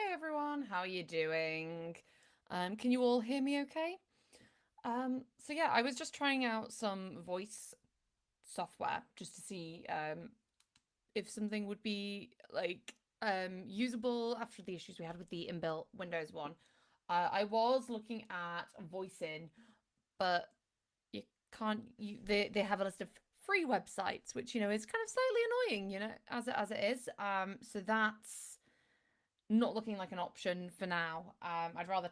Hey everyone, how are you doing? Can you all hear me okay? So yeah, I was just trying out some voice software just to see if something would be usable after the issues we had with the inbuilt Windows one. I was looking at voicing, but you can't they have a list of free websites, which is kind of slightly annoying, as it is. So that's not looking like an option for now. I'd rather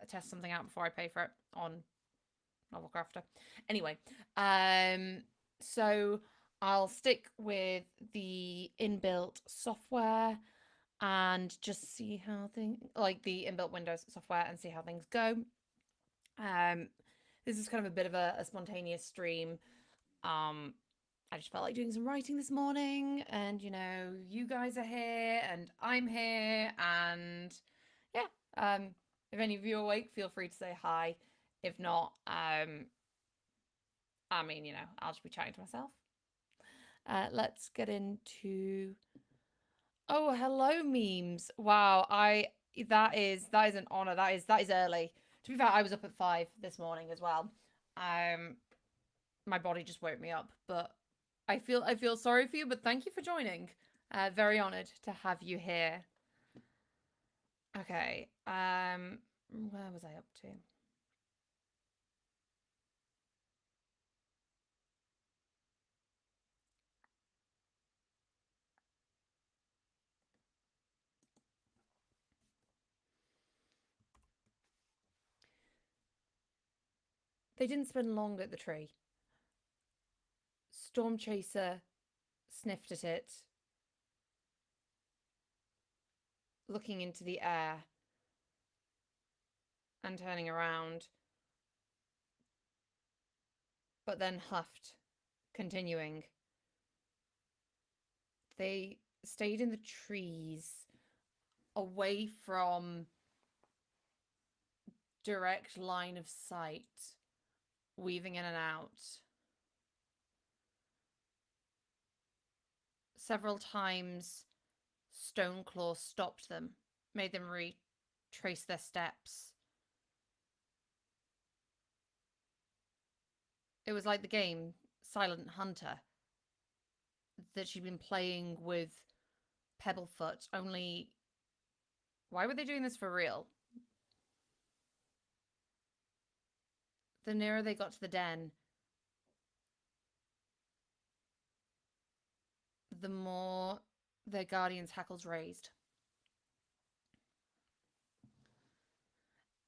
test something out before I pay for it on Novelcrafter. Anyway, so I'll stick with the inbuilt software and just see how things like the inbuilt Windows software and see how things go. Um, this is kind of a bit of a spontaneous stream. Um, I just felt like doing some writing this morning, and you guys are here, and I'm here, and yeah. If any of you are awake, feel free to say hi. If not, I mean, I'll just be chatting to myself. Let's get into. Oh, hello, memes! Wow, that is an honor. That is early. To be fair, I was up at 5 this morning as well. Um, my body just woke me up, but I feel sorry for you, but thank you for joining. Very honored to have you here. Okay. Where was I up to? They didn't spend long at the tree. Storm Chaser sniffed at it, looking into the air and turning around, but then huffed, continuing. They stayed in the trees, away from direct line of sight, weaving in and out. Several times, Stoneclaw stopped them, made them retrace their steps. It was like the game Silent Hunter that she'd been playing with Pebblefoot, only why were they doing this for real? The nearer they got to the den, the more their guardian's hackles raised.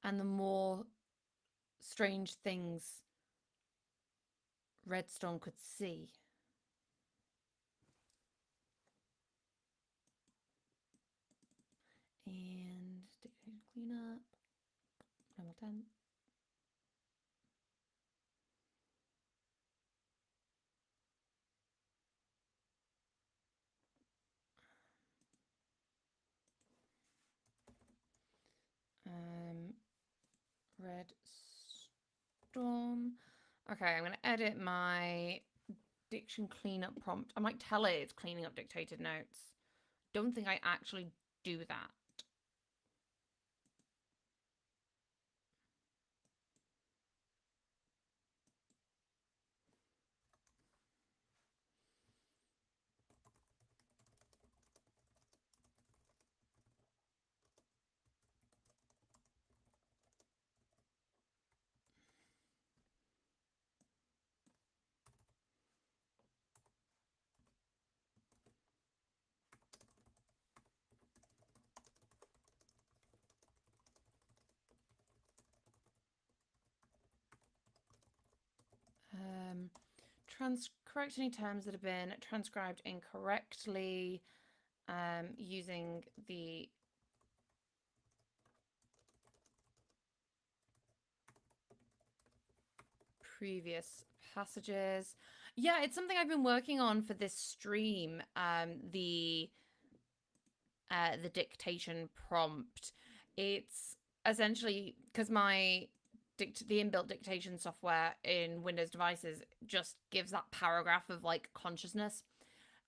And the more strange things Redstone could see. And clean up. Level 10. Redstone. Okay, I'm going to edit my diction cleanup prompt. I might tell it it's cleaning up dictated notes. Don't think I actually do that. Correct any terms that have been transcribed incorrectly using the previous passages. Yeah, it's something I've been working on for this stream. The dictation prompt. It's essentially because the inbuilt dictation software in Windows devices just gives that paragraph of like consciousness.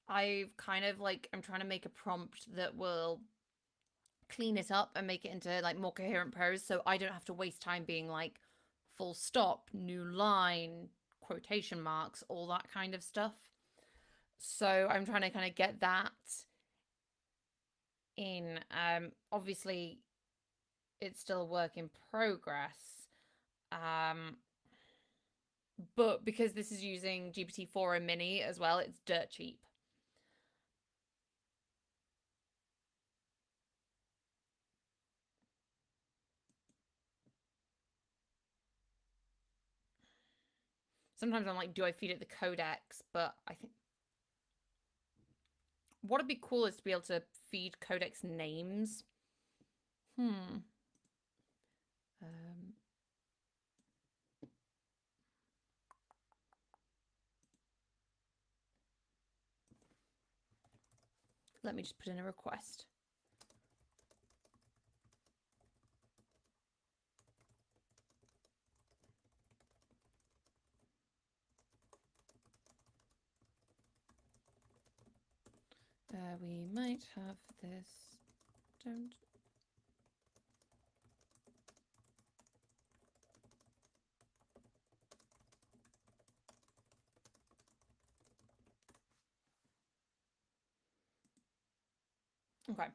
I've kind of like I'm trying to make a prompt that will clean it up and make it into like more coherent prose, so I don't have to waste time being like full stop, new line, quotation marks, all that kind of stuff. So I'm trying to kind of get that in. Obviously, it's still a work in progress. But because this is using GPT-4 and Mini as well, it's dirt cheap. Sometimes I'm like, do I feed it the codex? But I think what would be cool is to be able to feed codex names. Um, let me just put in a request. We might have this. Don't. Okay.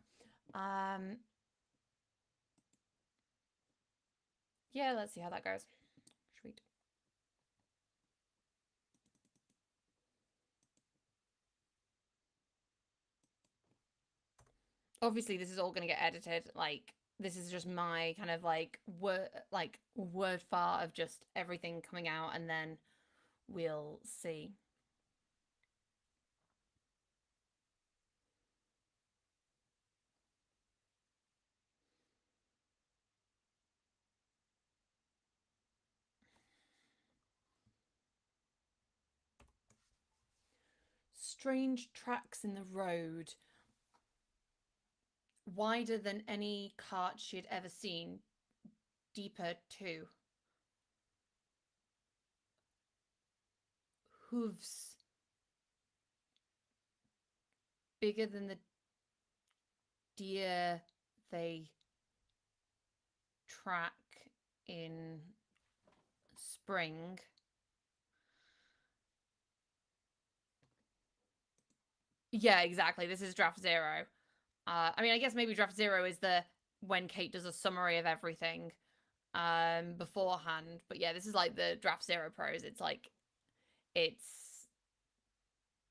Yeah, let's see how that goes. Sweet. Obviously, this is all going to get edited. Like, this is just my kind of like word fart of just everything coming out, and then we'll see. Strange tracks in the road, wider than any cart she had ever seen, deeper too. Hooves bigger than the deer they track in spring. Yeah, exactly. This is draft zero. I mean, I guess maybe draft zero is the when Kate does a summary of everything beforehand. But yeah, this is like the draft zero prose. It's like it's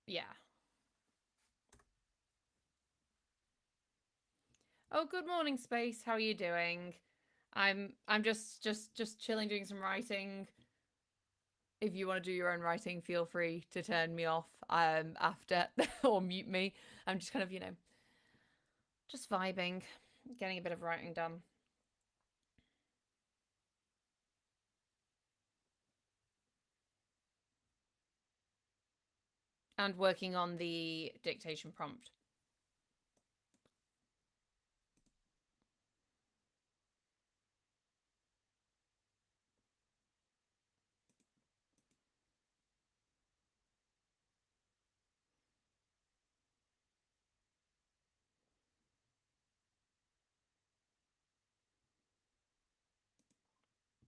yeah. Oh, good morning, Space. How are you doing? I'm just chilling, doing some writing. If you want to do your own writing, feel free to turn me off after or mute me. I'm just kind of, just vibing, getting a bit of writing done. And working on the dictation prompt.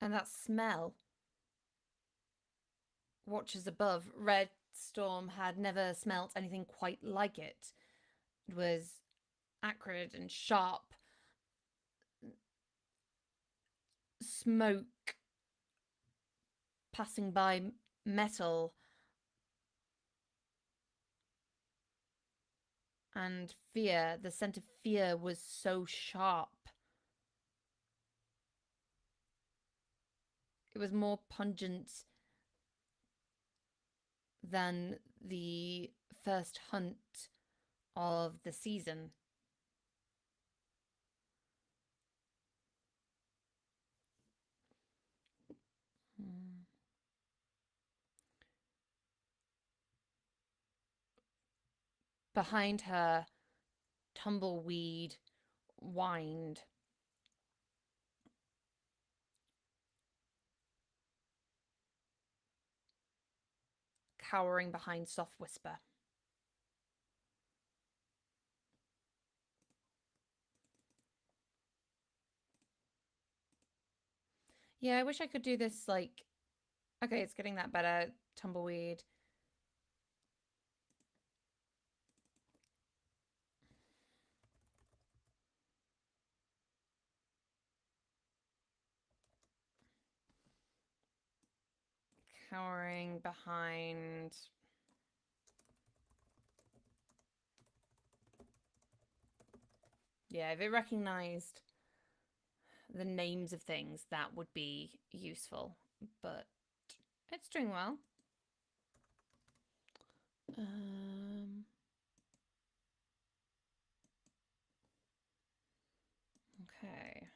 And that smell, watches above, Red Storm had never smelt anything quite like it. It was acrid and sharp. Smoke passing by metal and fear. The scent of fear was so sharp. It was more pungent than the first hunt of the season. Behind her, tumbleweed whined. Cowering behind soft whisper. Yeah, I wish I could do this like okay, it's getting that better. Tumbleweed. Cowering behind. Yeah, if it recognized the names of things, that would be useful. But it's doing well. Okay.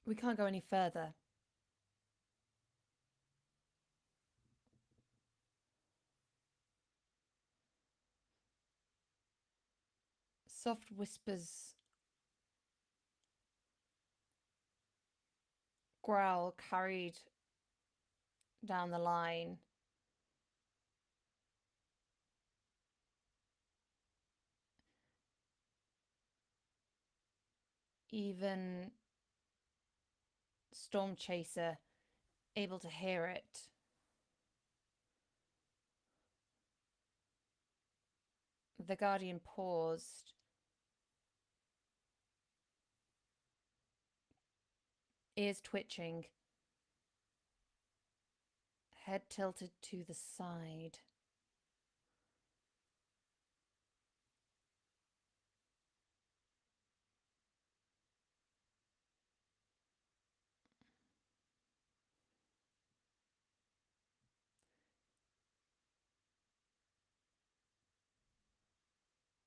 We can't go any further. Soft whispers growl carried down the line. Even Storm Chaser able to hear it. The Guardian paused, ears twitching, head tilted to the side.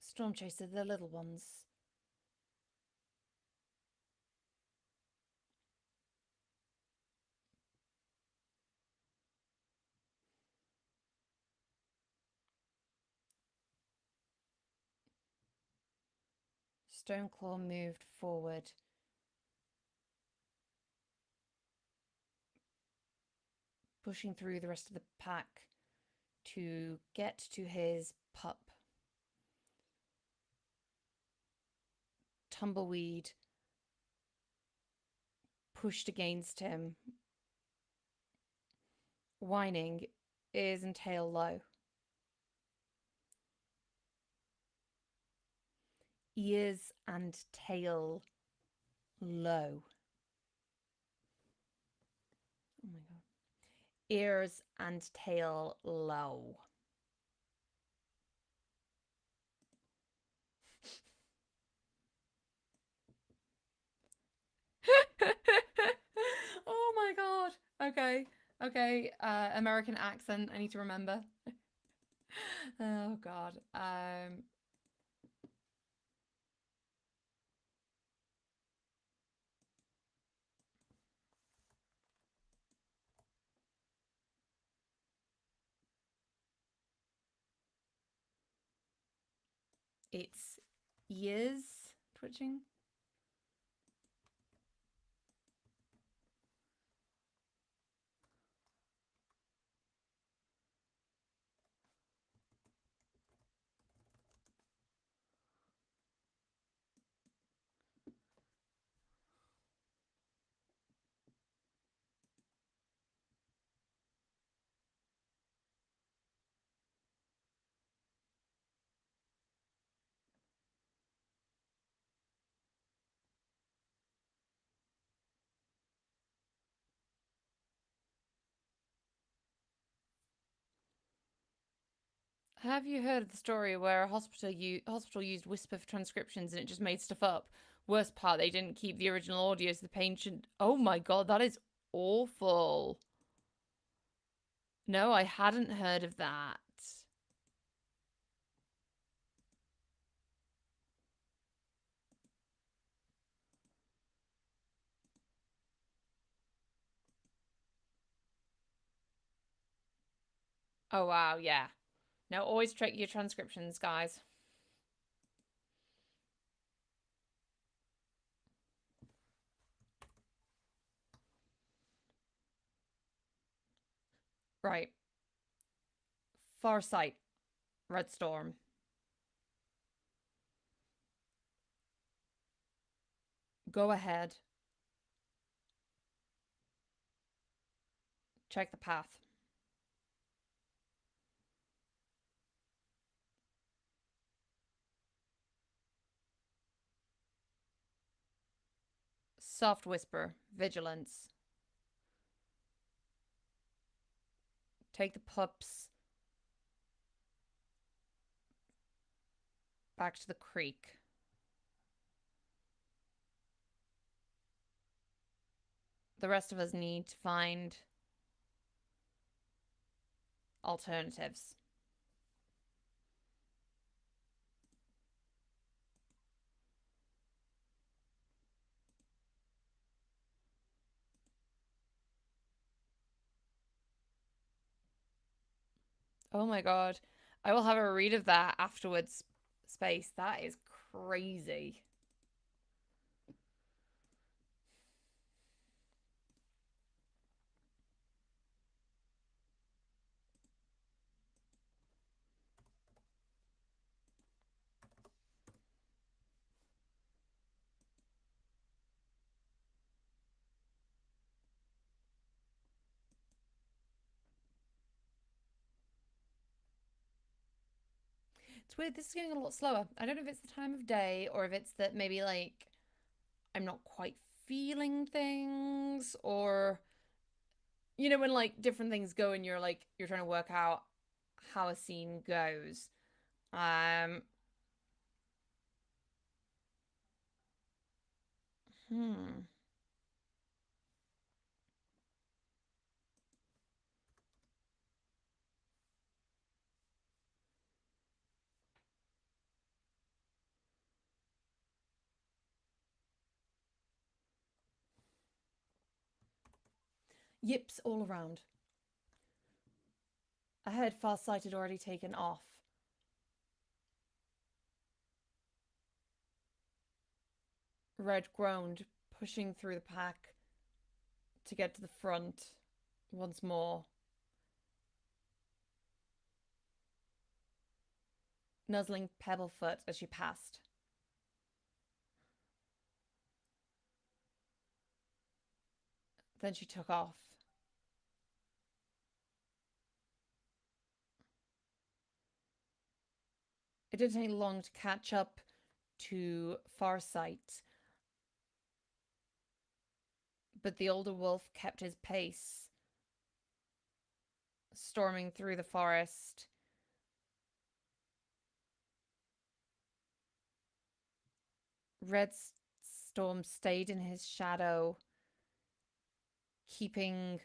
Storm Chaser, the little ones. Stoneclaw moved forward, pushing through the rest of the pack to get to his pup. Tumbleweed pushed against him, whining, ears and tail low. Ears and tail low. Oh my god. Ears and tail low. Oh my god. Okay. Okay. American accent. I need to remember. Oh god. It's ears twitching. Have you heard of the story where a hospital used Whisper for transcriptions and it just made stuff up? Worst part, they didn't keep the original audios. The patient. Oh my god, that is awful. No, I hadn't heard of that. Oh, wow. Yeah. Now, always check your transcriptions, guys. Right. Farsight, Red Storm. Go ahead. Check the path. Soft Whisper, Vigilance. Take the pups back to the creek. The rest of us need to find alternatives. Oh my god. I will have a read of that afterwards. Space. That is crazy. It's weird. This is getting a lot slower. I don't know if it's the time of day or if it's that maybe like I'm not quite feeling things or you know when like different things go and you're trying to work out how a scene goes. Um hmm. Yips all around. I heard Farsight had already taken off. Red groaned, pushing through the pack to get to the front once more, nuzzling Pebblefoot as she passed. Then she took off. It didn't take long to catch up to Farsight, but the older wolf kept his pace, storming through the forest. Red Storm stayed in his shadow, keeping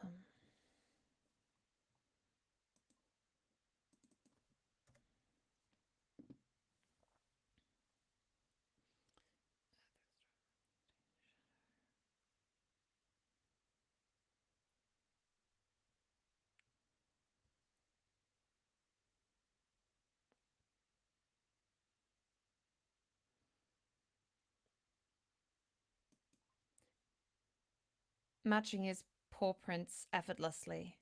um, matching his paw prints effortlessly.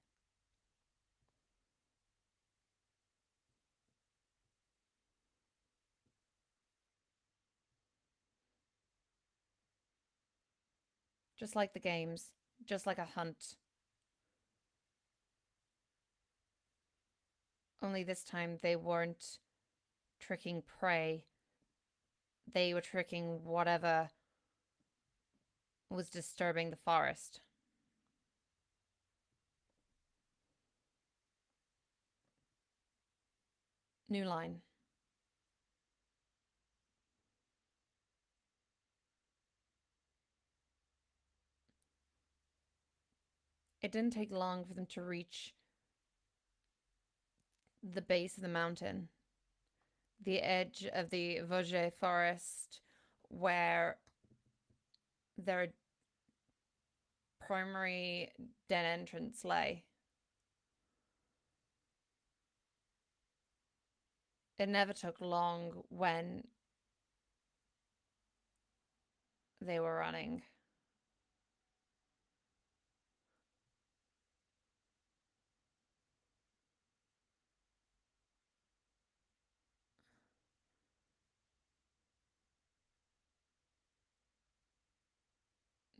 Just like the games, just like a hunt. Only this time they weren't tricking prey, they were tricking whatever was disturbing the forest. New line. It didn't take long for them to reach the base of the mountain, the edge of the Vosges Forest, where there primary den entrance lay. It never took long when they were running.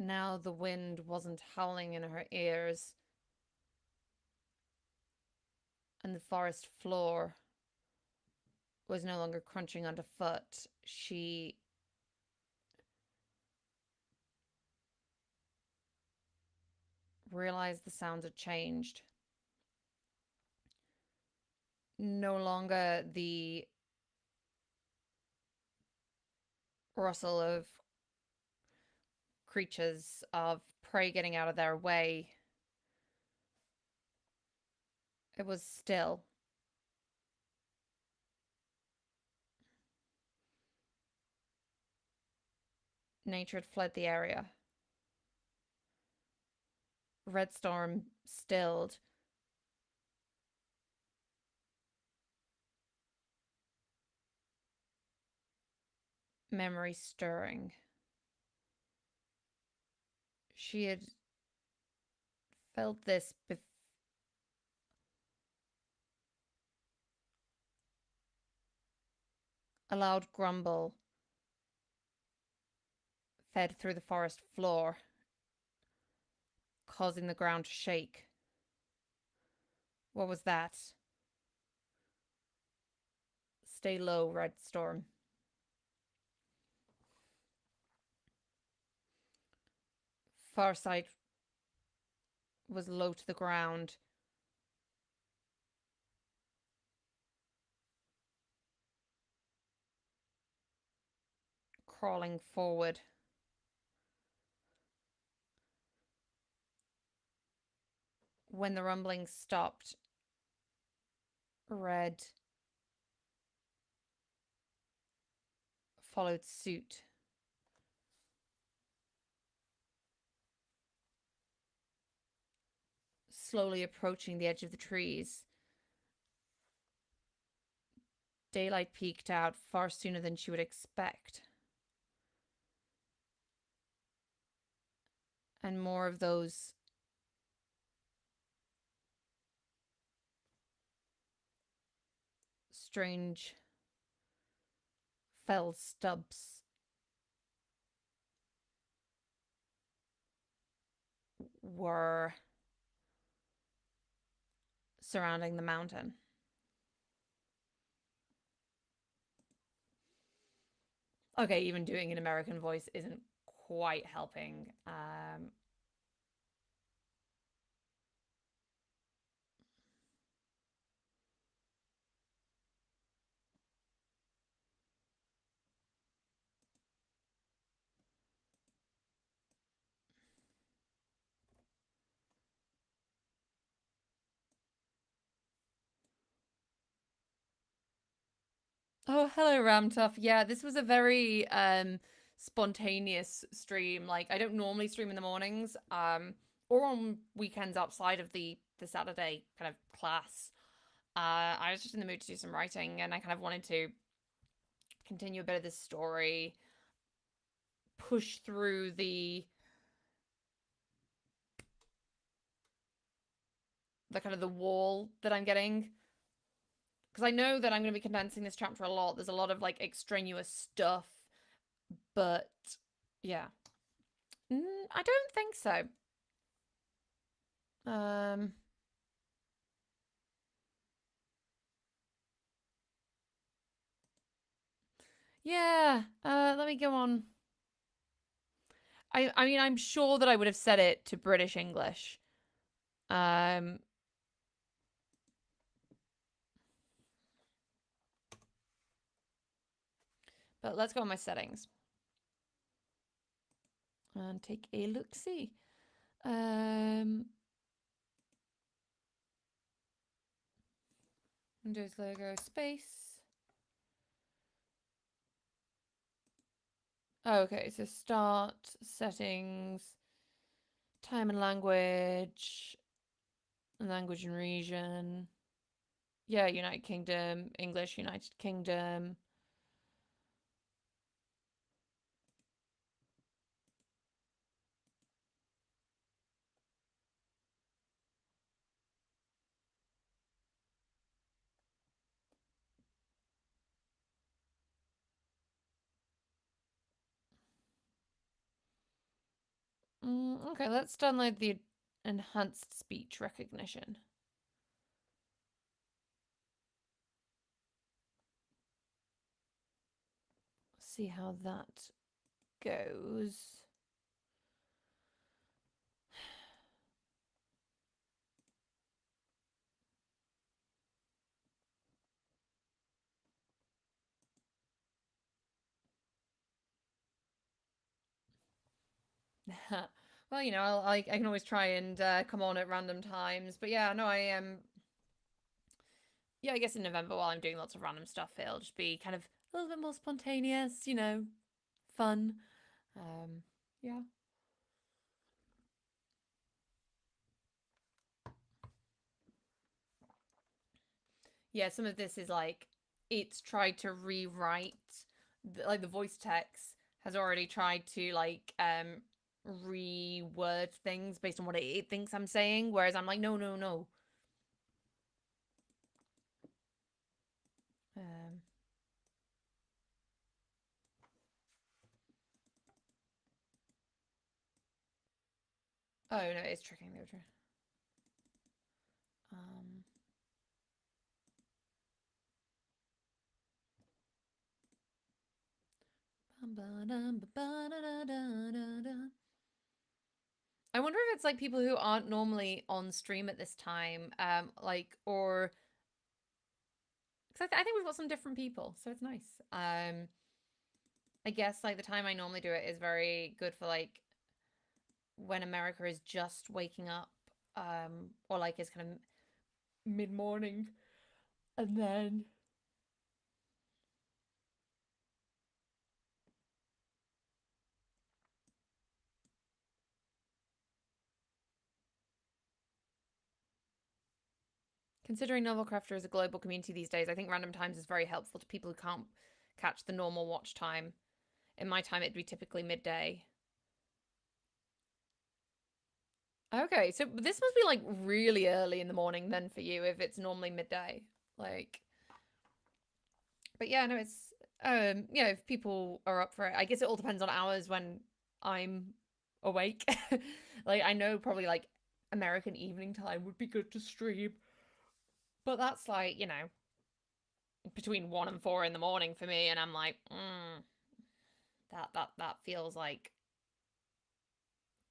Now the wind wasn't howling in her ears, and the forest floor was no longer crunching underfoot. She realized the sounds had changed. No longer the rustle of creatures of prey getting out of their way. It was still. Nature had fled the area. Red Storm stilled. Memory stirring. She had felt this a loud grumble fed through the forest floor, causing the ground to shake. What was that? Stay low, Red Storm. Farsight was low to the ground. Crawling forward. When the rumbling stopped, Red followed suit. Slowly approaching the edge of the trees. Daylight peeked out far sooner than she would expect. And more of those strange fell stubs were surrounding the mountain. Okay, even doing an American voice isn't quite helping. Oh, hello, Ramtuff. Yeah, this was a very spontaneous stream. Like, I don't normally stream in the mornings, or on weekends outside of the Saturday kind of class. I was just in the mood to do some writing, and I kind of wanted to continue a bit of this story, push through the kind of the wall that I'm getting. Because I know that I'm going to be condensing this chapter a lot. There's a lot of like extraneous stuff, but yeah. I don't think so. Um, yeah. Let me go on. I mean, I'm sure that I would have said it to British English. But let's go on my settings and take a look-see. Windows logo space. Okay, so start settings. Time and language, language and region. Yeah, United Kingdom, English, United Kingdom. Okay, let's download the enhanced speech recognition. See how that goes. Well, I can always try and come on at random times. But yeah, no, I am. Yeah, I guess in November while I'm doing lots of random stuff, it'll just be kind of a little bit more spontaneous, fun. Yeah. Yeah, some of this is like it's tried to rewrite like the voice text has already tried to like reword things based on what it thinks I'm saying, whereas I'm like, no, no, no. Um oh no, it's tricking the other. Um I wonder if it's like people who aren't normally on stream at this time, like or because I think we've got some different people, so it's nice. I guess like the time I normally do it is very good for like when America is just waking up, or like is kind of mid morning, and then considering Novelcrafter is a global community these days, I think random times is very helpful to people who can't catch the normal watch time. In my time, it'd be typically midday. Okay, so this must be like really early in the morning then for you if it's normally midday. Like, but yeah, no, it's if people are up for it. I guess it all depends on hours when I'm awake. Like I know probably like American evening time would be good to stream, but that's like, between 1 and 4 in the morning for me and I'm like, that feels like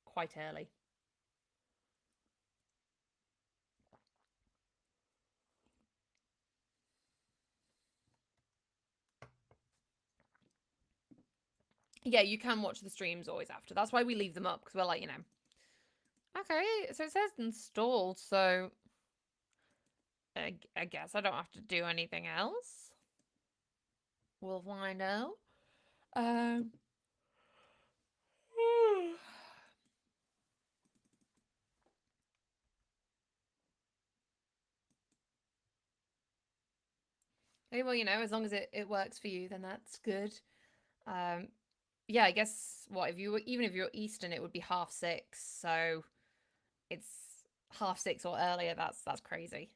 quite early. Yeah, you can watch the streams always after. That's why we leave them up because we're like, okay, so it says installed, so I guess I don't have to do anything else. We'll find out. Um, hey, well, as long as it works for you, then that's good. Um, yeah, I guess what if you were even if you're Eastern, it would be 6:30. So it's 6:30 or earlier. That's crazy.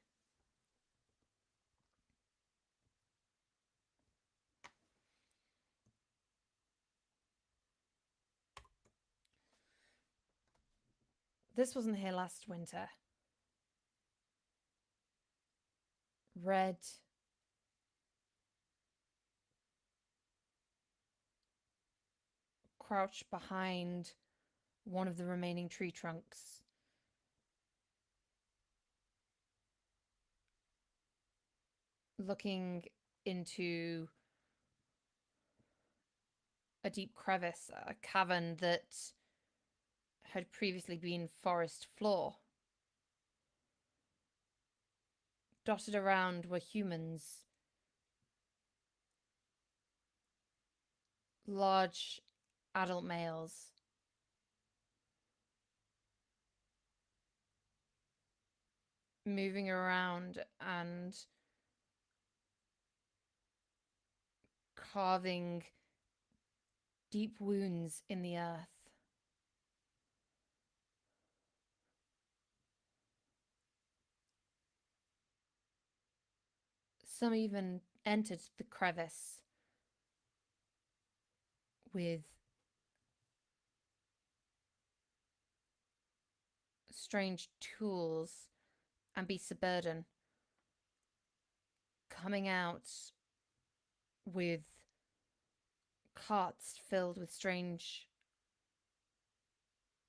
This wasn't here last winter. Red crouched behind one of the remaining tree trunks, looking into a deep crevice, a cavern that had previously been forest floor. Dotted around were humans, large adult males. moving around and carving deep wounds in the earth. Some even entered the crevice with strange tools and beasts of burden, coming out with carts filled with strange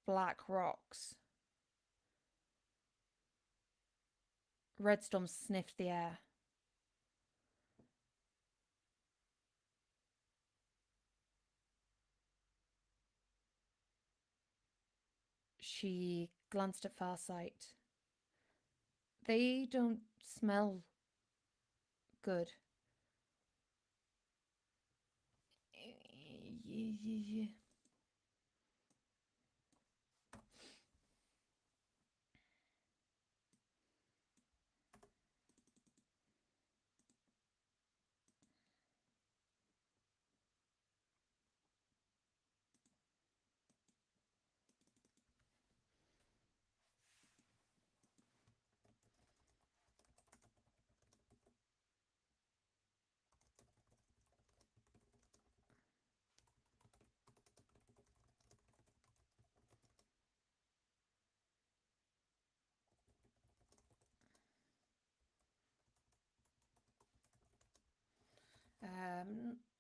black rocks. Redstorm sniffed the air. She glanced at Farsight. They don't smell good.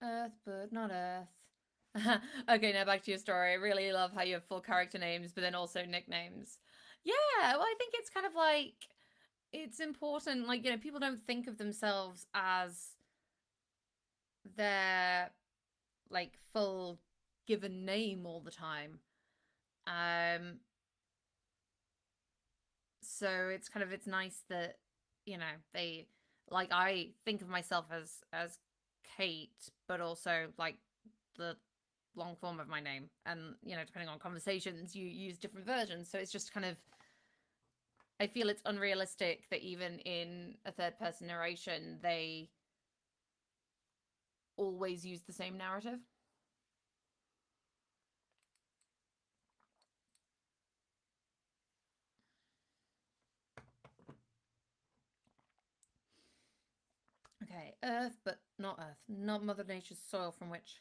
Earth, but not Earth. Okay, now back to your story. I really love how you have full character names, but then also nicknames. Yeah, well, I think it's kind of like it's important. Like, people don't think of themselves as their like full given name all the time. Um, so it's nice that they like I think of myself as Kate, but also like the long form of my name, and depending on conversations you use different versions, so it's just kind of I feel it's unrealistic that even in a third person narration they always use the same narrative. Okay, Earth, but not Earth, not Mother Nature's soil from which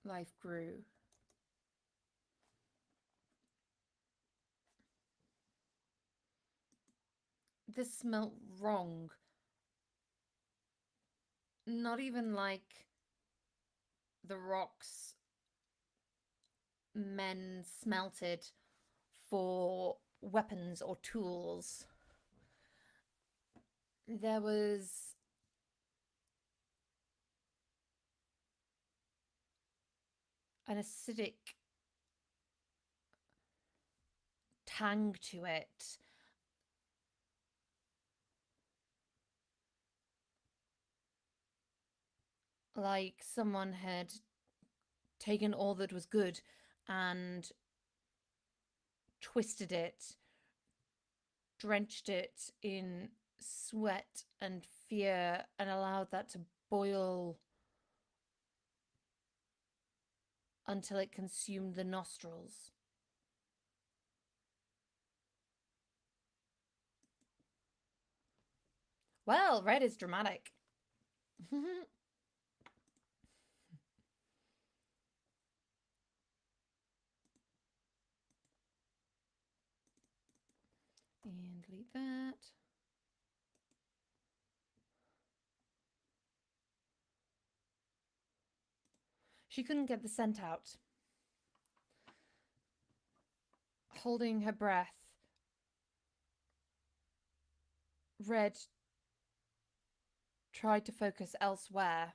life grew. This smelt wrong. Not even like the rocks men smelted for weapons or tools. There was an acidic tang to it. Like someone had taken all that was good and twisted it, drenched it in sweat and fear, and allowed that to boil until it consumed the nostrils. Well, red is dramatic. And delete that. She couldn't get the scent out. Holding her breath, Red tried to focus elsewhere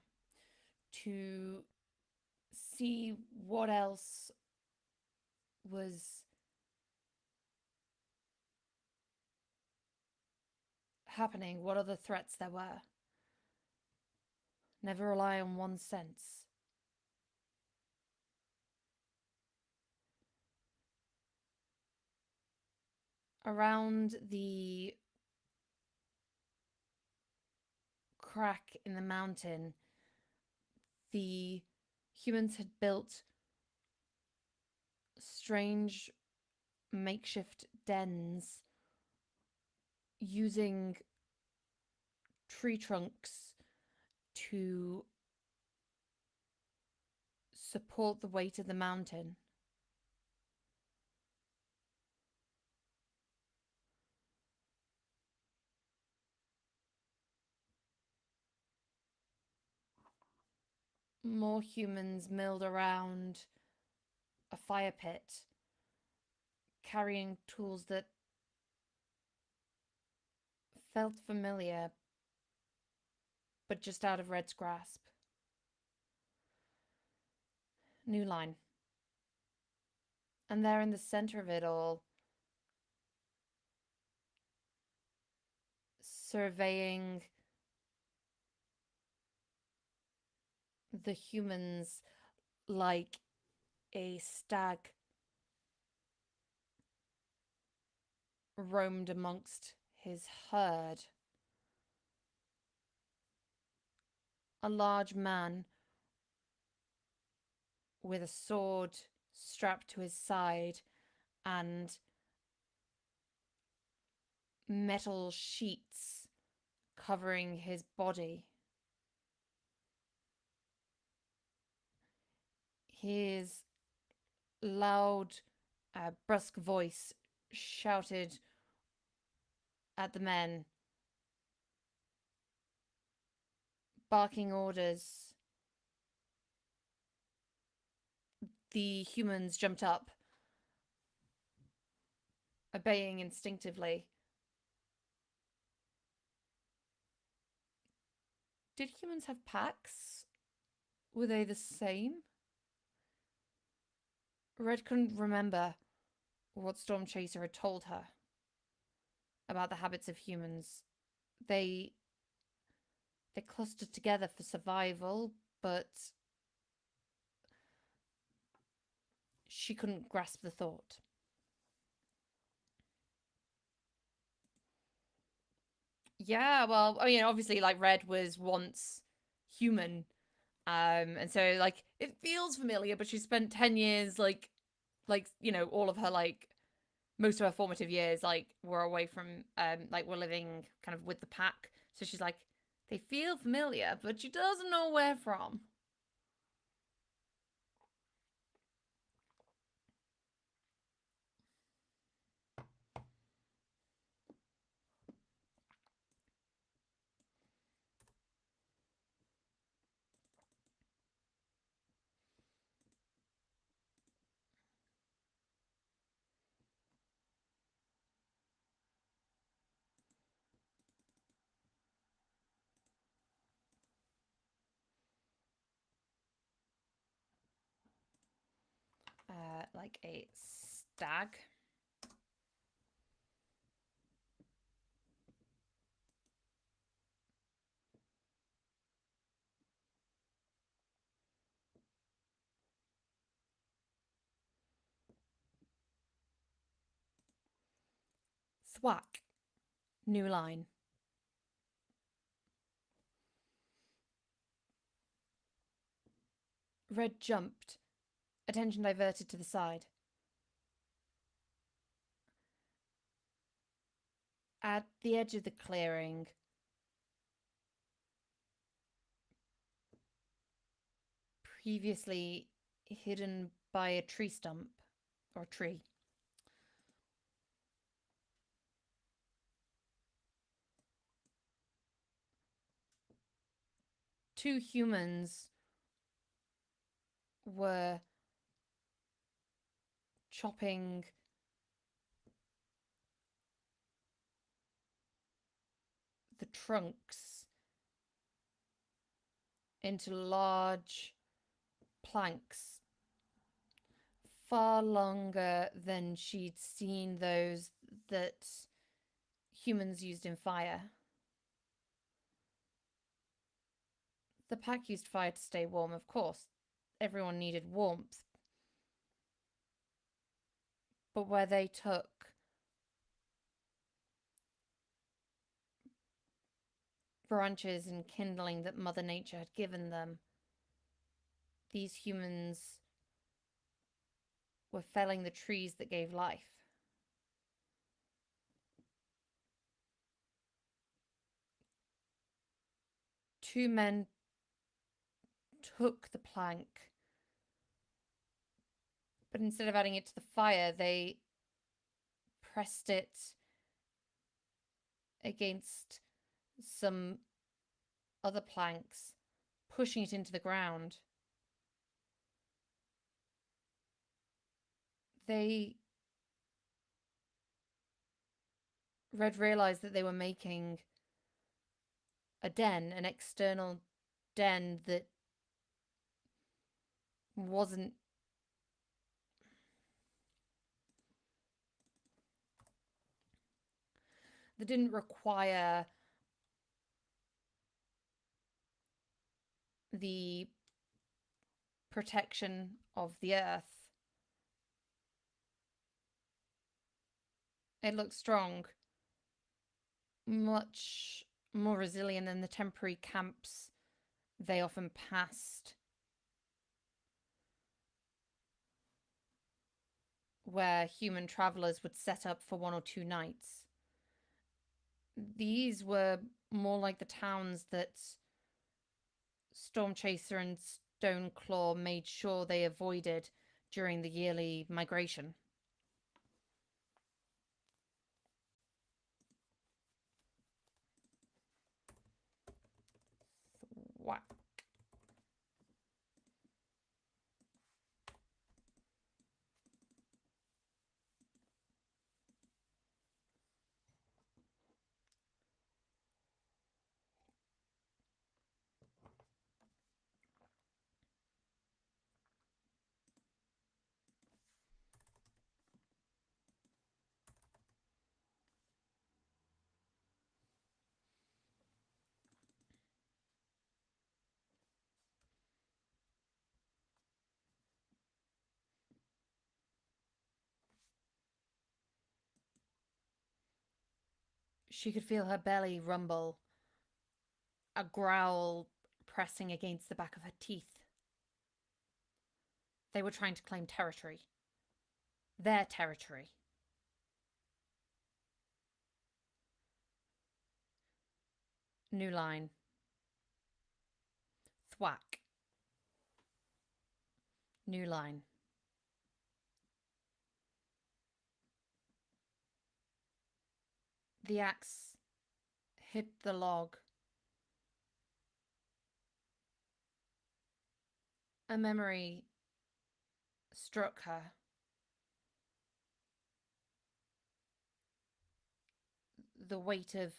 to see what else was happening, what other threats there were. Never rely on one sense. Around the crack in the mountain, the humans had built strange makeshift dens using tree trunks to support the weight of the mountain. More humans milled around a fire pit, carrying tools that felt familiar but just out of Red's grasp. New line. And there in the center of it all, surveying the humans like a stag roamed amongst his herd. A large man with a sword strapped to his side and metal sheets covering his body. His loud, brusque voice shouted at the men, barking orders. The humans jumped up, obeying instinctively. Did humans have packs? Were they the same? Red couldn't remember what Stormchaser had told her about the habits of humans. They they clustered together for survival, but she couldn't grasp the thought. Yeah, well, I mean, obviously, like Red was once human, and so like it feels familiar, but she spent 10 years all of her most of her formative years were away from were living kind of with the pack. So she's like, they feel familiar, but she doesn't know where from. Like a stag. Thwack. New line. Red jumped, attention diverted to the side. At the edge of the clearing, previously hidden by a tree stump or tree, two humans were chopping the trunks into large planks, far longer than she'd seen those that humans used in fire. The pack used fire to stay warm, of course. Everyone needed warmth. But where they took branches and kindling that Mother Nature had given them, these humans were felling the trees that gave life. Two men took the plank, but instead of adding it to the fire, they pressed it against some other planks, pushing it into the ground. They Red realized that they were making a den, an external den that wasn't that didn't require the protection of the earth. It looked strong, much more resilient than the temporary camps they often passed, where human travelers would set up for 1 or 2 nights. These were more like the towns that Stormchaser and Stoneclaw made sure they avoided during the yearly migration. Whack. She could feel her belly rumble, a growl pressing against the back of her teeth. They were trying to claim territory. Their territory. New line. Thwack. New line. The axe hit the log. A memory struck her. The weight of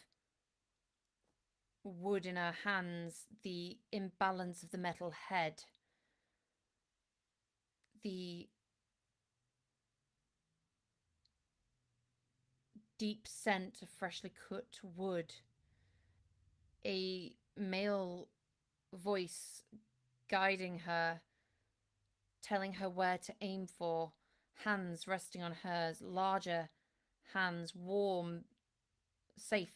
wood in her hands, the imbalance of the metal head, the deep scent of freshly cooked wood, a male voice guiding her, telling her where to aim for, hands resting on hers, larger hands, warm, safe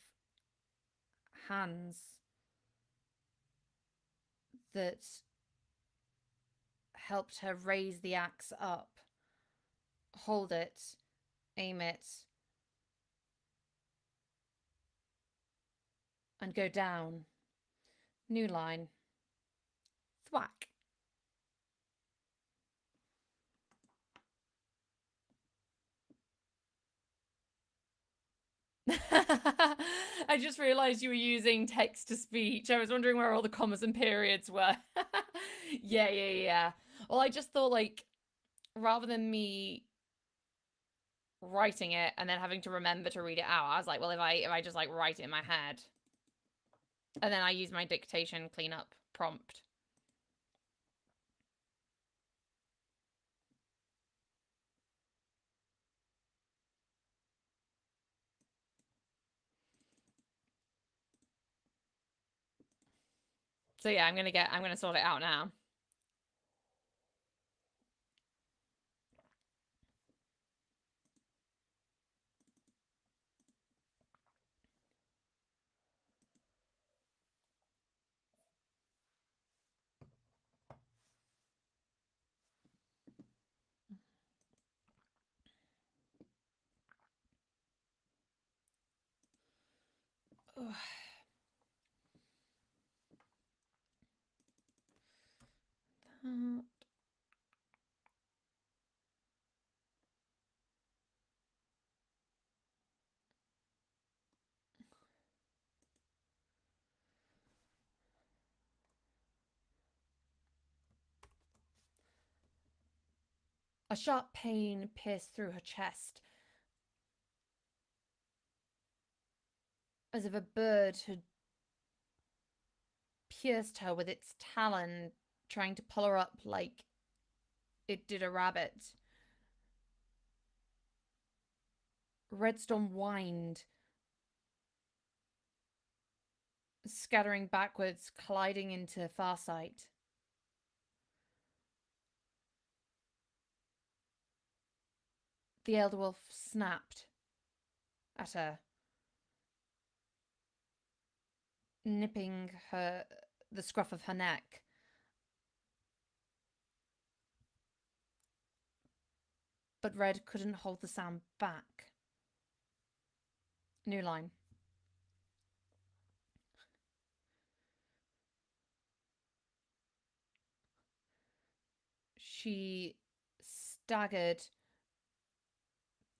hands that helped her raise the axe up, hold it, aim it, and go down. New line. Thwack. I just realized you were using text to speech. I was wondering where all the commas and periods were. Yeah. Well, I just thought, like, rather than me writing it and then having to remember to read it out, I was like, well, if I just like write it in my head and then I use my dictation cleanup prompt. So yeah, I'm gonna sort it out now. Ugh. That. A sharp pain pierced through her chest, as if a bird had pierced her with its talon, trying to pull her up like it did a rabbit. Redstone whined, scattering backwards, colliding into Farsight. The elder wolf snapped at her, nipping the scruff of her neck. But Red couldn't hold the sound back. New line. She staggered,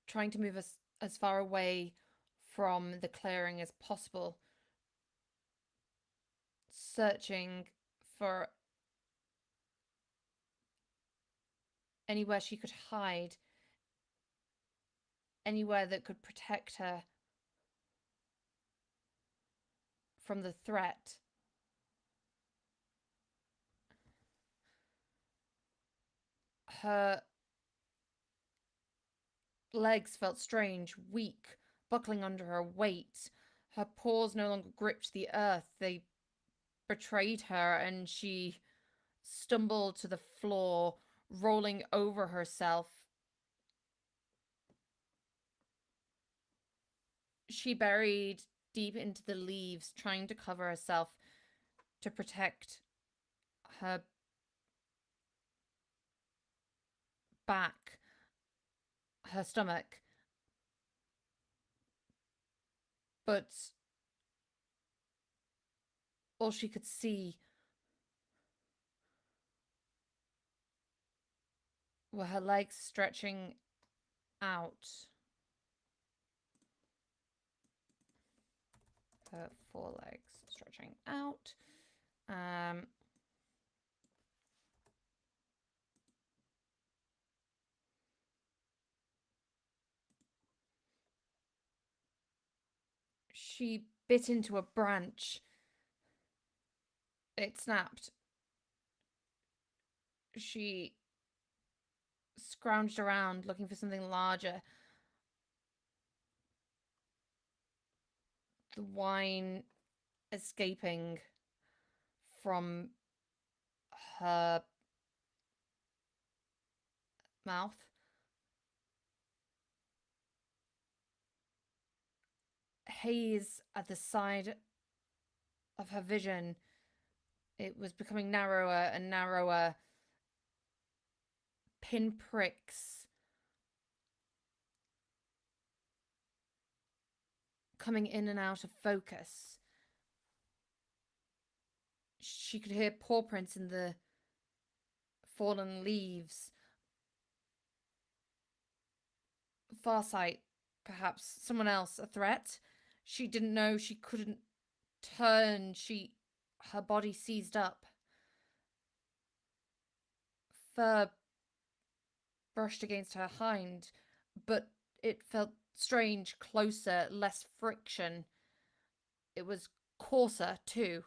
trying to move as far away from the clearing as possible, searching for anywhere she could hide, anywhere that could protect her from the threat. Her legs felt strange, weak, buckling under her weight. Her paws no longer gripped the earth. They betrayed her, and she stumbled to the floor, rolling over herself. She buried deep into the leaves, trying to cover herself to protect her back, her stomach. But all she could see were her legs stretching out. Her forelegs stretching out. She bit into a branch. It snapped. She scrounged around looking for something larger. The wine escaping from her mouth. Haze at the side of her vision. It was becoming narrower and narrower. Pinpricks coming in and out of focus. She could hear paw prints in the fallen leaves. Farsight, perhaps someone else, a threat. She didn't know. She couldn't turn. Her body seized up. Fur brushed against her hind, but it felt strange, closer, less friction. It was coarser too.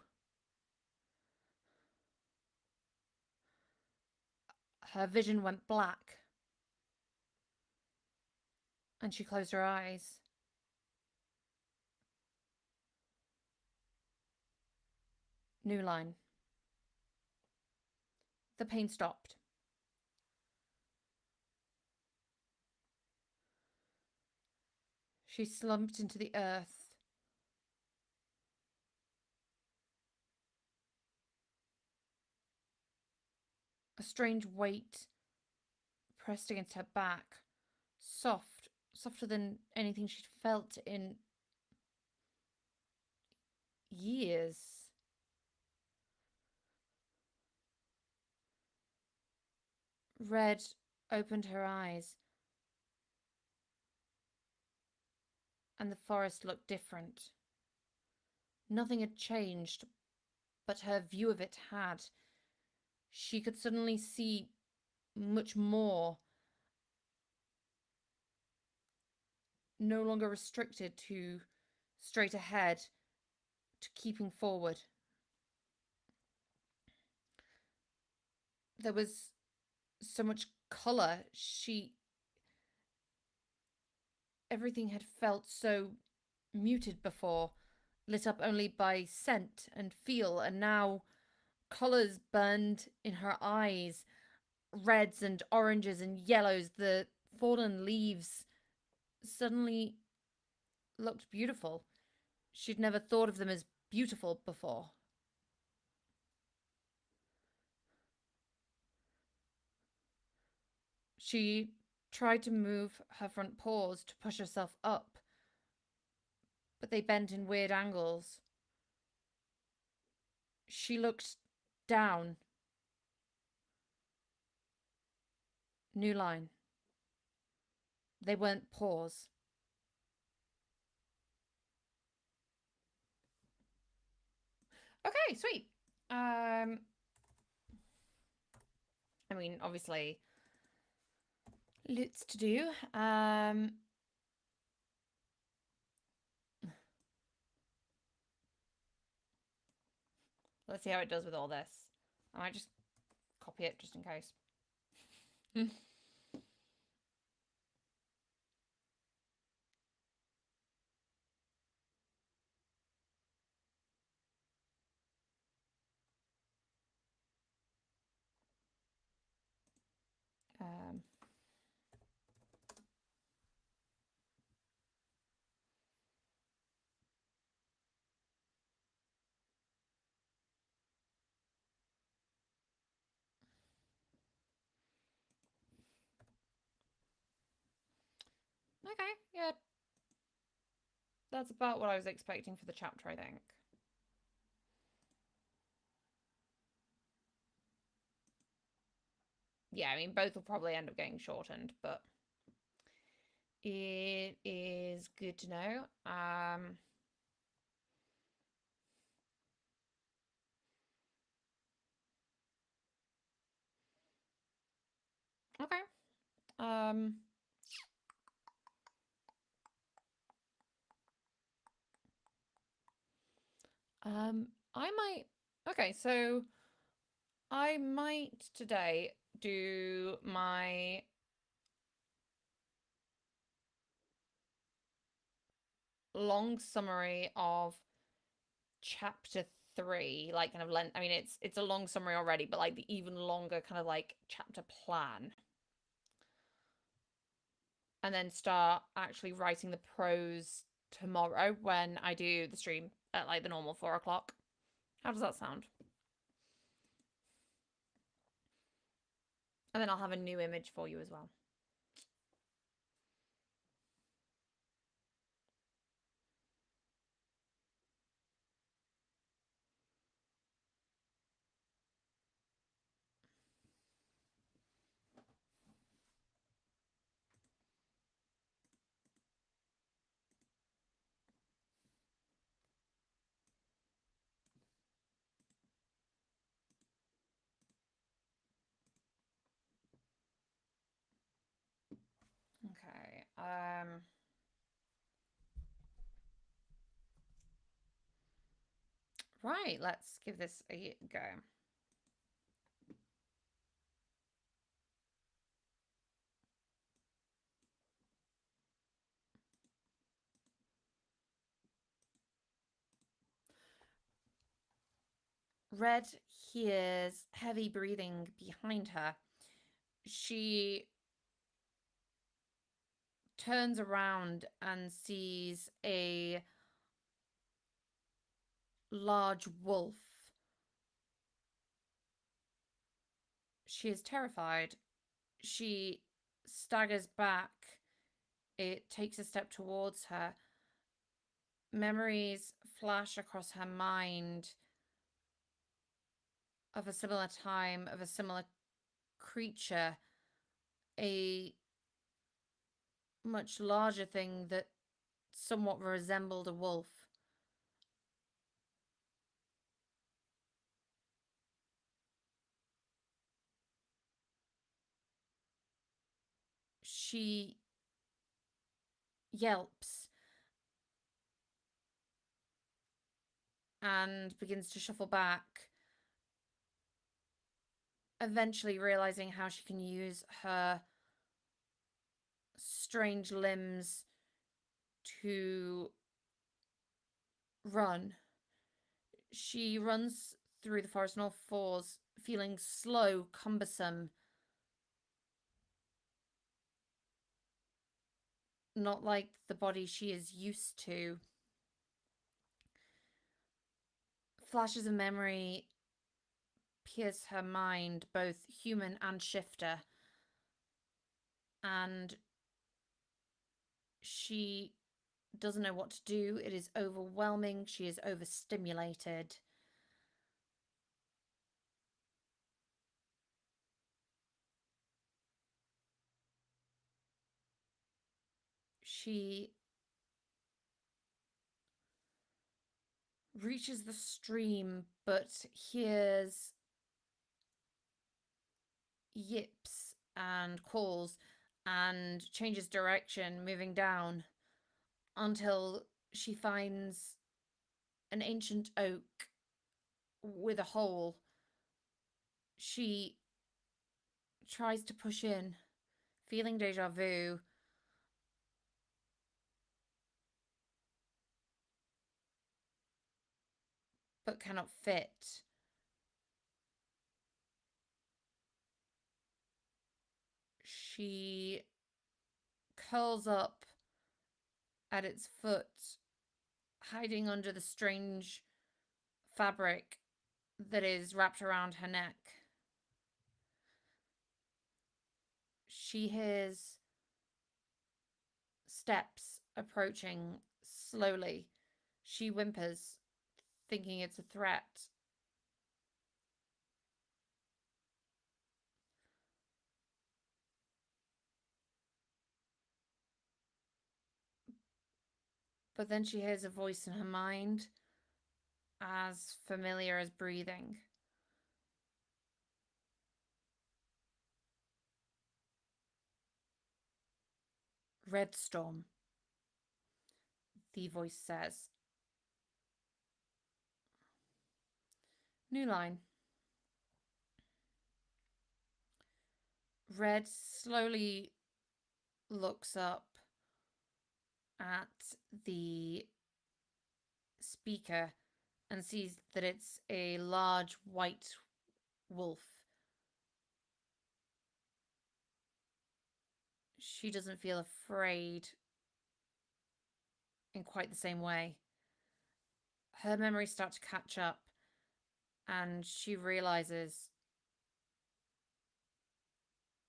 Her vision went black, and she closed her eyes. New line. The pain stopped. She slumped into the earth. A strange weight pressed against her back, soft, softer than anything she'd felt in years. Red opened her eyes, and the forest looked different. Nothing had changed, but her view of it had. She could suddenly see much more, no longer restricted to straight ahead, to keeping forward. There was so much colour. Everything had felt so muted before, lit up only by scent and feel, and now colours burned in her eyes, reds and oranges and yellows. The fallen leaves suddenly looked beautiful. She'd never thought of them as beautiful before. She tried to move her front paws to push herself up, but they bent in weird angles. She looked down. New line. They weren't paws. Okay, sweet. I mean, obviously, lots to do. Let's see how it does with all this. I might just copy it just in case. um, okay, yeah. That's about what I was expecting for the chapter, I think. Yeah, I mean, both will probably end up getting shortened, but it is good to know. Okay. Um, I might. Okay, so I might today do my long summary of chapter 3, like kind of length. I mean, it's a long summary already, but like the even longer kind of like chapter plan, and then start actually writing the prose tomorrow when I do the stream at like the normal 4 o'clock. How does that sound? And then I'll have a new image for you as well. Okay. Right, let's give this a go. Red hears heavy breathing behind her. She turns around and sees a large wolf. She is terrified. She staggers back. It takes a step towards her. Memories flash across her mind of a similar time, of a similar creature, a much larger thing that somewhat resembled a wolf. She yelps and begins to shuffle back, eventually realizing how she can use her strange limbs to run. She runs through the forest on all fours, feeling slow, cumbersome, not like the body she is used to. Flashes of memory pierce her mind, both human and shifter, and she doesn't know what to do. It is overwhelming. She is overstimulated. She reaches the stream, but hears yips and calls and changes direction, moving down until she finds an ancient oak with a hole. She tries to push in, feeling deja vu. But cannot fit. She curls up at its foot, hiding under the strange fabric that is wrapped around her neck. She hears steps approaching slowly. She whimpers, thinking it's a threat. But then she hears a voice in her mind, as familiar as breathing. Red Storm, the voice says. New line. Red slowly looks up at the speaker and sees that it's a large white wolf. She doesn't feel afraid in quite the same way. Her memories start to catch up, and she realizes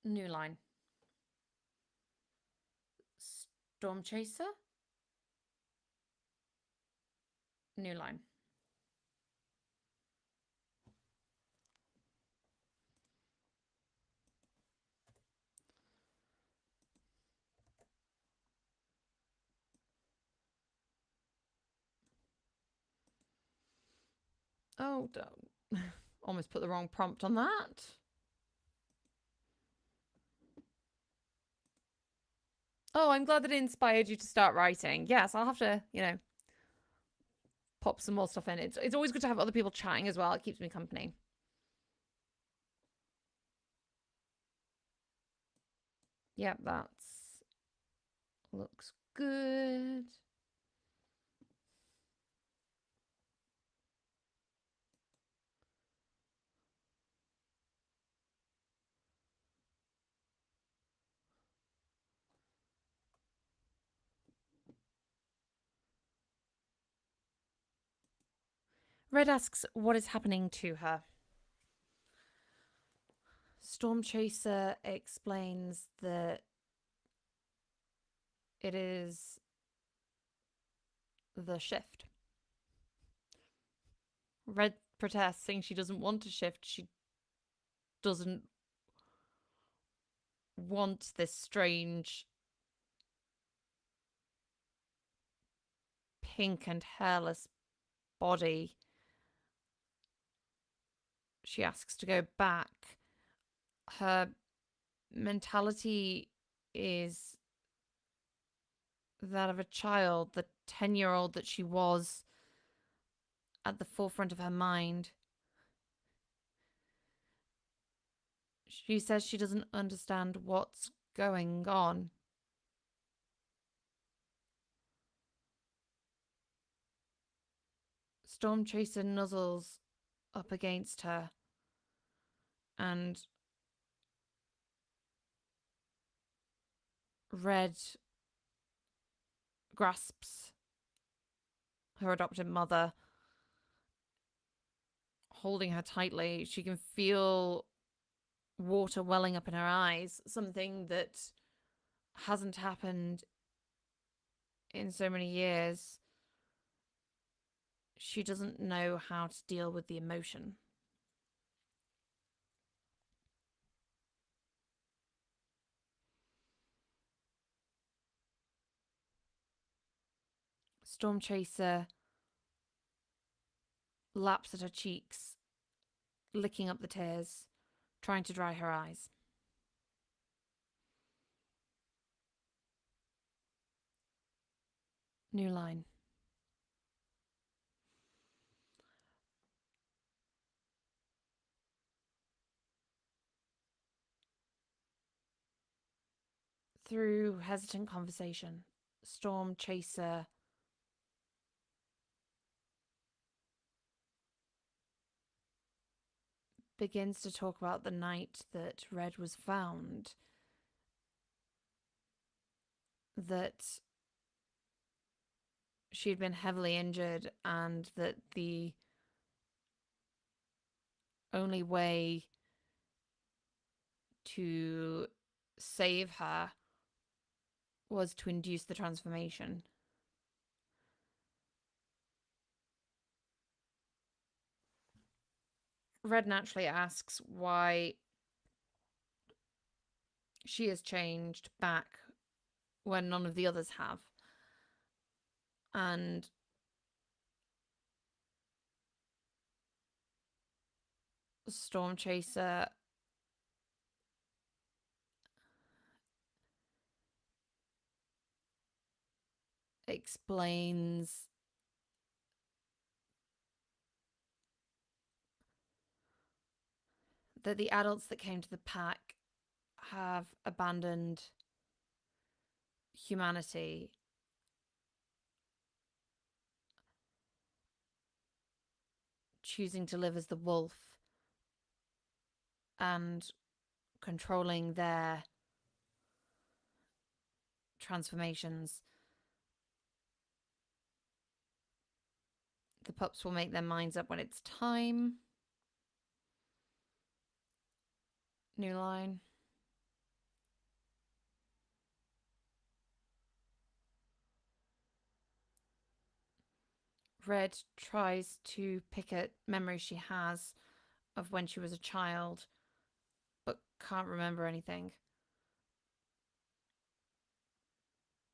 new line. Storm Chaser? New line. Oh, don't. Almost put the wrong prompt on that. Oh, I'm glad that it inspired you to start writing. Yes, I'll have to, pop some more stuff in. It's always good to have other people chatting as well. It keeps me company. Yep, that's looks good. Red asks what is happening to her. Storm Chaser explains that it is the shift. Red protests, saying she doesn't want to shift. She doesn't want this strange pink and hairless body. She asks to go back. Her mentality is that of a child, the 10-year-old that she was at the forefront of her mind. She says she doesn't understand what's going on. Storm Chaser nuzzles up against her and Red grasps her adopted mother, holding her tightly. She can feel water welling up in her eyes, something that hasn't happened in so many years. She doesn't know how to deal with the emotion. Storm Chaser laps at her cheeks, licking up the tears, trying to dry her eyes. New line. Through hesitant conversation, Storm Chaser begins to talk about the night that Red was found. That she had been heavily injured and that the only way to save her was to induce the transformation. Red naturally asks why she has changed back when none of the others have. And Storm Chaser explains that the adults that came to the pack have abandoned humanity, choosing to live as the wolf and controlling their transformations. The pups will make their minds up when it's time. New line. Red tries to pick at memories she has of when she was a child, but can't remember anything.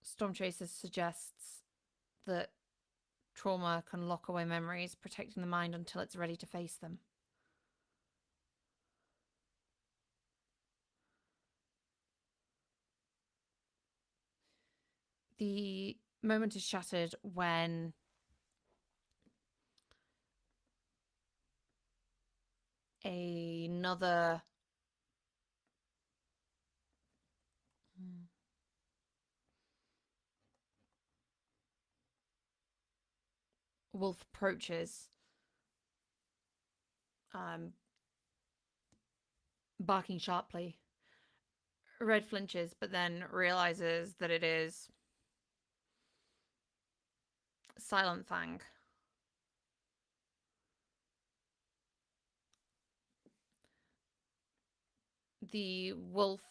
Storm Chaser suggests that trauma can lock away memories, protecting the mind until it's ready to face them. The moment is shattered when another wolf approaches, barking sharply. Red flinches, but then realizes that it is Silent Fang. The wolf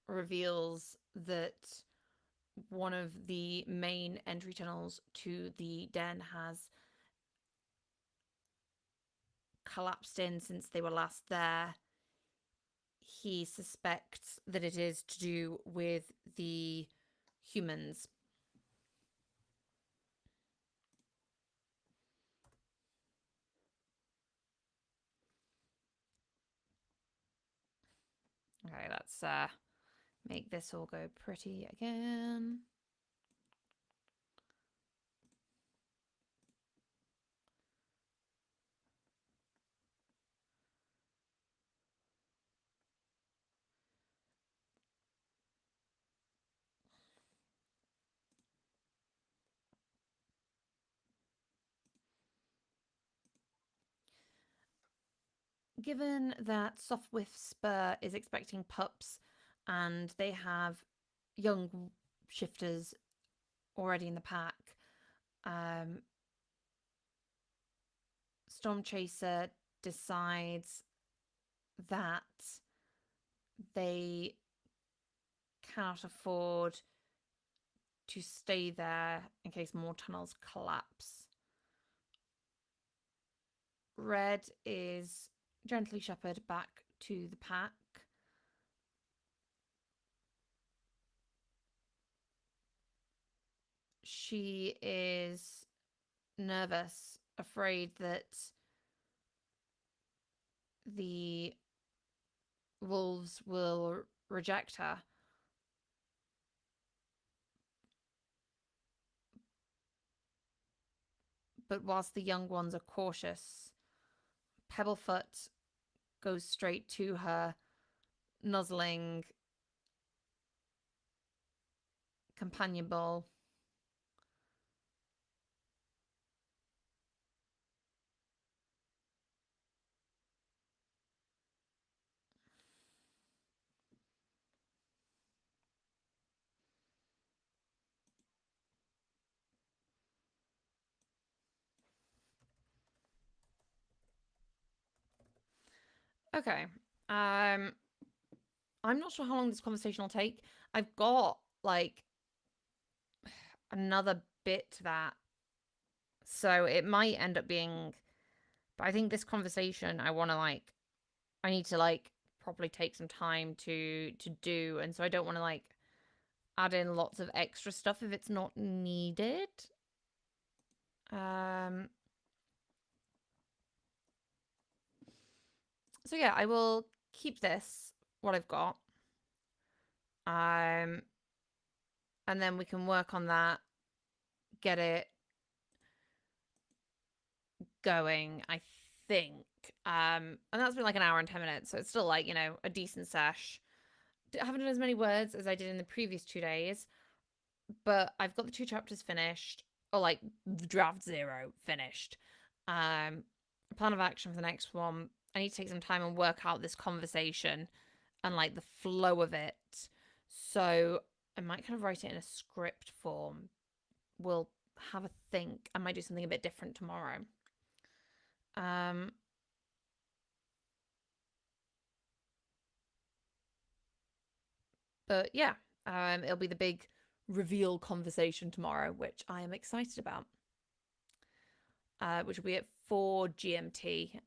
reveals that one of the main entry tunnels to the den has collapsed in since they were last there. He suspects that it is to do with the humans. Okay, let's make this all go pretty again. Given that Softwhisper is expecting pups and they have young shifters already in the pack, Stormchaser decides that they cannot afford to stay there in case more tunnels collapse. Red is gently shepherded back to the pack. She is nervous, afraid that the wolves will reject her. But whilst the young ones are cautious, Pebblefoot goes straight to her, nuzzling, companionable. Okay. I'm not sure how long this conversation will take. I've got like another bit to that. So it might end up being, but I think this conversation I need to properly take some time to do, and so I don't want to add in lots of extra stuff if it's not needed. So yeah, I will keep this what I've got. And then we can work on that, get it going, I think. And that's been like an hour and 10 minutes, so it's still a decent sesh. I haven't done as many words as I did in the previous 2 days, but I've got the 2 chapters finished, or the draft 0 finished. Plan of action for the next one. I need to take some time and work out this conversation and the flow of it. So I might kind of write it in a script form. We'll have a think. I might do something a bit different tomorrow. But yeah, it'll be the big reveal conversation tomorrow, which I am excited about. Which will be at 4 GMT,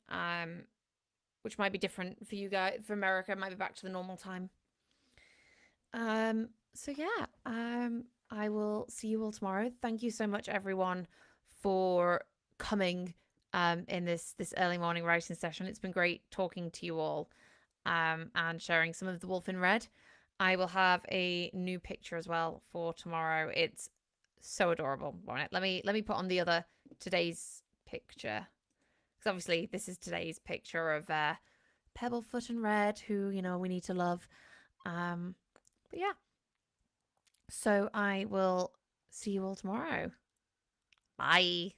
which might be different for you guys. For America, it might be back to the normal time. So yeah, I will see you all tomorrow. Thank you so much, everyone, for coming in this early morning writing session. It's been great talking to you all and sharing some of the Wolf in Red. I will have a new picture as well for tomorrow. It's so adorable. Let me put on the other today's picture, because obviously this is today's picture of Pebblefoot and Red, who we need to love. But yeah, so I will see you all tomorrow. Bye.